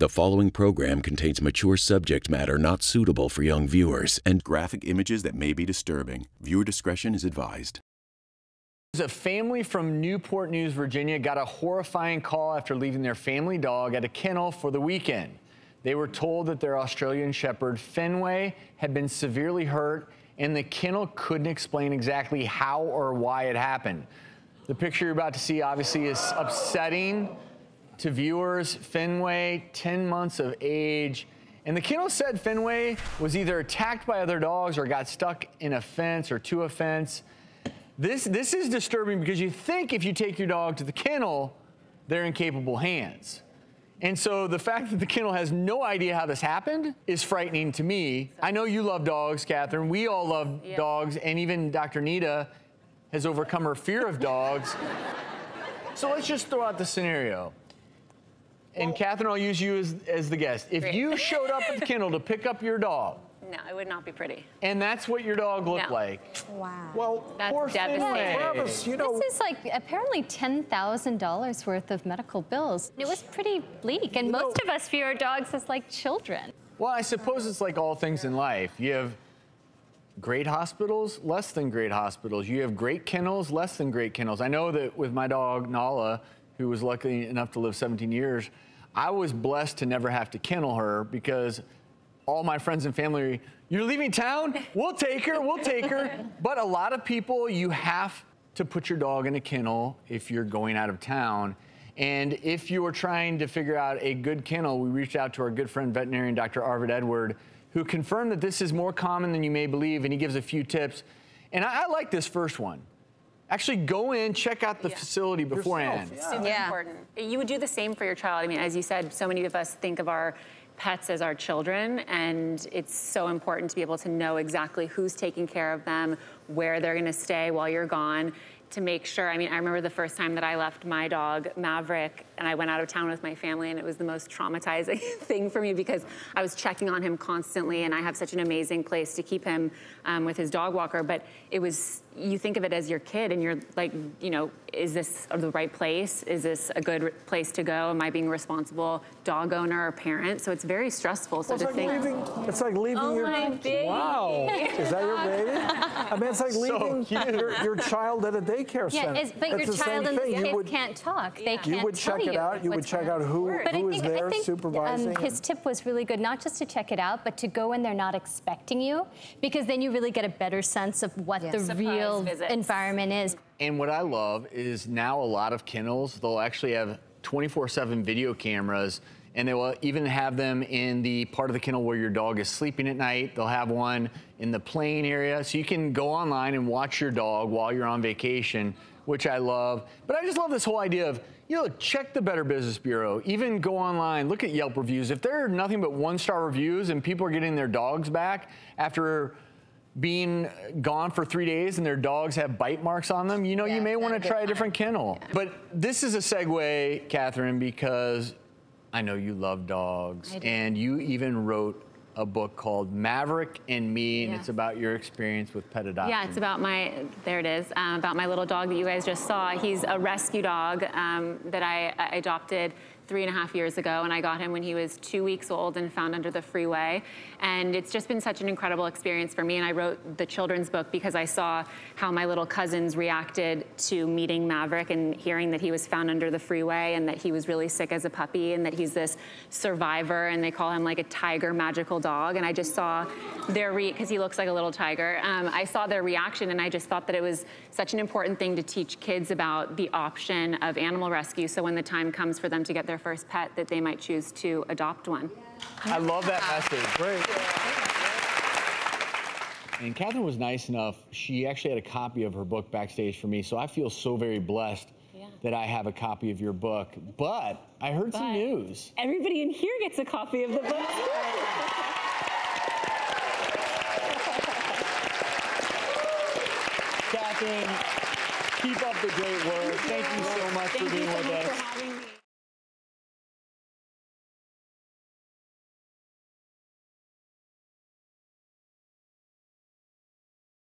The following program contains mature subject matter not suitable for young viewers and graphic images that may be disturbing. Viewer discretion is advised. A family from Newport News, Virginia got a horrifying call after leaving their family dog at a kennel for the weekend. They were told that their Australian Shepherd, Fenway, had been severely hurt, and the kennel couldn't explain exactly how or why it happened. The picture you're about to see obviously is upsetting to viewers. Fenway, 10 months of age, and the kennel said Fenway was either attacked by other dogs or got stuck in a fence or to a fence. This is disturbing because you think if you take your dog to the kennel, they're in capable hands. And so the fact that the kennel has no idea how this happened is frightening to me. I know you love dogs, Catherine. We all love dogs, and even Dr. Nita has overcome her fear of dogs. So let's just throw out the scenario. And Catherine, I'll use you as the guest. If you showed up at the kennel to pick up your dog. No, it would not be pretty. And that's what your dog looked like. Wow. Well, that's poor devastating. Travis, you know, this is like apparently $10,000 worth of medical bills. It was pretty bleak, and most of us view our dogs as like children. Well, I suppose it's like all things in life. You have great hospitals, less than great hospitals. You have great kennels, less than great kennels. I know that with my dog, Nala, who was lucky enough to live 17 years, I was blessed to never have to kennel her because all my friends and family, you're leaving town? We'll take her, we'll take her. But a lot of people, you have to put your dog in a kennel if you're going out of town. And if you were trying to figure out a good kennel, we reached out to our good friend, veterinarian Dr. Arvid Edward, who confirmed that this is more common than you may believe, and he gives a few tips. And I like this first one. Actually, go in, check out the facility beforehand. Super important. You would do the same for your child. I mean, as you said, so many of us think of our pets as our children, and it's so important to be able to know exactly who's taking care of them, where they're gonna stay while you're gone, to make sure. I mean, I remember the first time that I left my dog, Maverick, and I went out of town with my family, and it was the most traumatizing thing for me because I was checking on him constantly, and I have such an amazing place to keep him with his dog walker, but it was, you think of it as your kid, and you're like, you know, is this the right place? Is this a good place to go? Am I being a responsible dog owner or parent? So it's very stressful. So it's like leaving your baby. Wow. Is that your baby? I mean, it's like leaving your child at a daycare center. Yeah, but your child and the kids can't talk. They can't You would check it out. You would check out who is there supervising. His tip was really good, not just to check it out, but to go in there not expecting you, because then you really get a better sense of what the real environment is. And what I love is now a lot of kennels, they'll actually have 24/7 video cameras, and they will even have them in the part of the kennel where your dog is sleeping at night. They'll have one in the playing area, so you can go online and watch your dog while you're on vacation, which I love. But I just love this whole idea of, you know, check the Better Business Bureau, even go online, look at Yelp reviews. If there are nothing but 1-star reviews and people are getting their dogs back after being gone for 3 days and their dogs have bite marks on them, you know, you may want to try a different kennel. But this is a segue, Catherine, because I know you love dogs, and you even wrote a book called Maverick and Me, and it's about your experience with pet adoption. Yeah, it's about my, there it is, about my little dog that you guys just saw. He's a rescue dog that I adopted 3.5 years ago, and I got him when he was 2 weeks old and found under the freeway. And it's just been such an incredible experience for me. And I wrote the children's book because I saw how my little cousins reacted to meeting Maverick and hearing that he was found under the freeway and that he was really sick as a puppy and that he's this survivor, and they call him like a tiger magical dog. And I just saw their because he looks like a little tiger. I saw their reaction, and I just thought that it was such an important thing to teach kids about the option of animal rescue, so when the time comes for them to get their first pet, that they might choose to adopt one. I love that message. Great. And Catherine was nice enough. She actually had a copy of her book backstage for me, so I feel so very blessed that I have a copy of your book. But I heard some news. Everybody in here gets a copy of the book. Catherine, keep up the great work. Thank you so much for being with us.